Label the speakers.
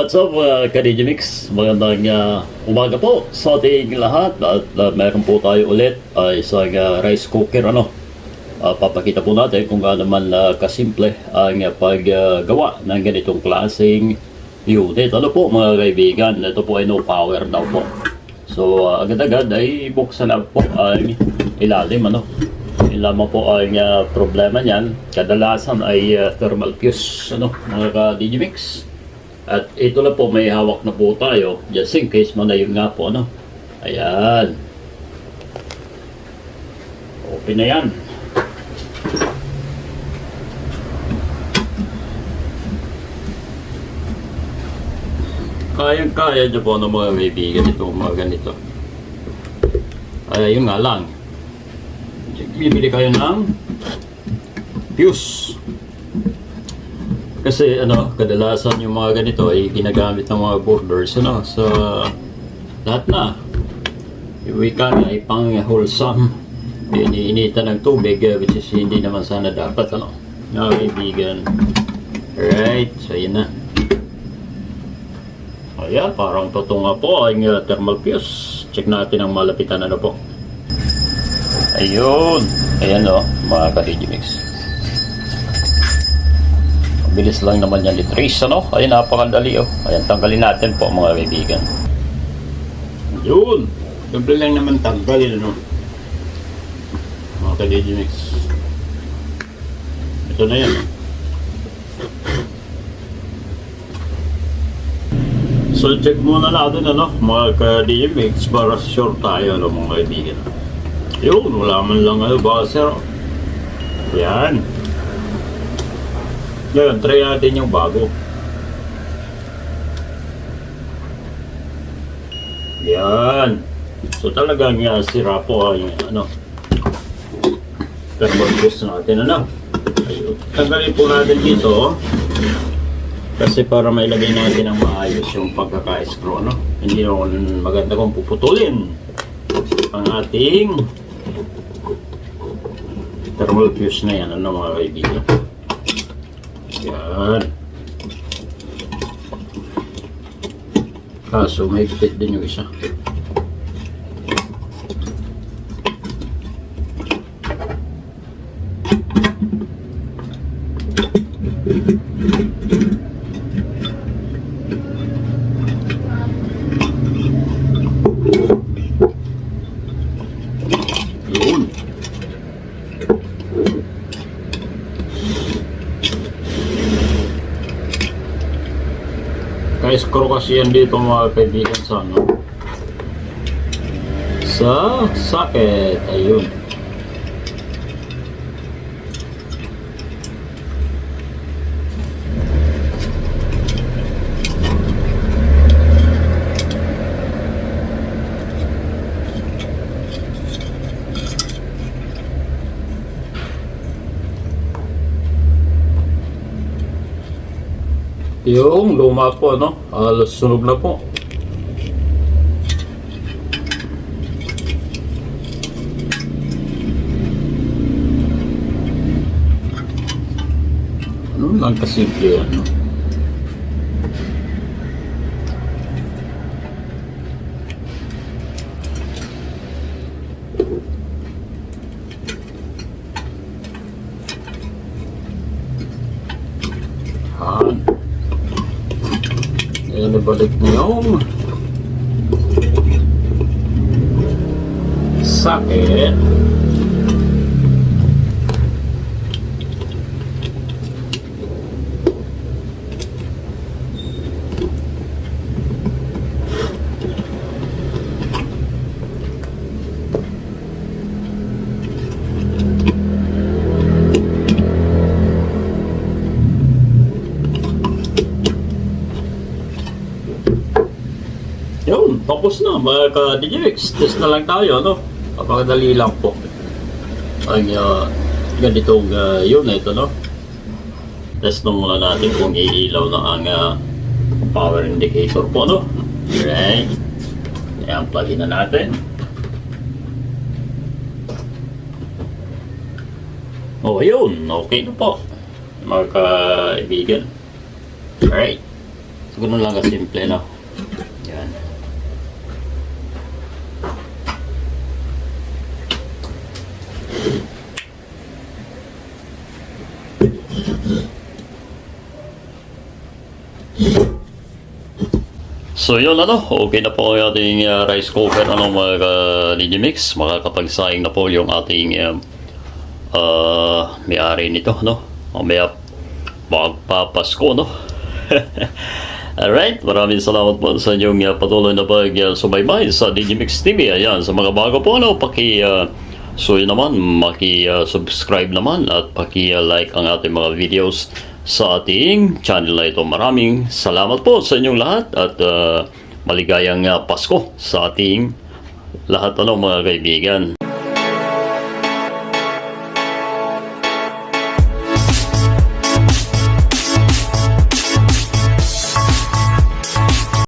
Speaker 1: What's up mga ka-Digimix? Magandang umaga po sa ating lahat at meron po tayo ulit isang rice cooker papakita po natin kung gaano man kasimple ang paggawa ng ganitong klaseng unit. Ano po mga kaibigan, ito po ay no power daw po. So agad-agad ay buksan na po ang ilalim Yun lamang po ang problema niyan, kadalasan ay thermal fuse mga ka-Digimix. At ito na po, may hawak na po tayo. Just in case man na yun nga po, Ayan. Open na yan. Kayang-kaya nyo po mga kaibigan itong mga ganito. Ay, yun nga lang. Bibili kayo ng fuse. Kasi kadalasan yung mga ganito ay ginagamit ng mga boarders sa lahat na. Yung wika nga ay pang wholesome. Iniinitan ng tubig which is hindi naman sana dapat mga kaibigan. Alright, so yun na. Ayan, parang totoo nga po ang thermal fuse. Check natin ang malapitan po. Ayun. Ayan mga ka-Digimix. Bilis lang naman yan i-trace Ayun, napakadali Ayan, tanggalin natin po mga kaibigan. Yun. Simple lang naman tanggalin mga ka-Digimix. Ito na yan So check muna natin mga ka-Digimix para sure tayo mga kaibigan. Yun, wala man lang buzzer. Yan. Ngayon, try natin yung bago. Yan. So talagang sira po yung thermal fuse natin Ayun. Tanggalin po natin dito kasi para mailagay natin ang maayos yung pagkaka-screw Hindi naman maganda kung puputulin ang ating thermal fuse na yan mga kaibigan. Yan. Kaso may higpit din yung isa. Yun. Screw kasi yan dito mga kaibigan sa socket. Ayun. Yung luma po halos sunog na po. Ano lang kasimple Ayan, nabalik na yung socket. Yun, tapos na mga ka-Digimix. Test na lang tayo Napakadali lang po ang ganitong unit Test na muna natin kung iilaw na ang power indicator po Alright. Ayan, plug-in na natin. Yun, okay na po mga kaibigan. Alright. Ganun lang kasimple, no? Yan. So yun ano, okay na po ang ating rice cooker, ano mga Digimix, makakapagsaing na po yung ating may-ari nito, no? Mamaya magpapasko, no? Alright, maraming salamat po sa inyong patuloy na pag-subaybay sa Digimix TV. Ayan, sa mga bago po, no, so yun naman, subscribe naman at like ang ating mga videos sa ating channel na ito. Maraming salamat po sa inyong lahat at maligayang Pasko sa ating lahat, ano mga kaibigan.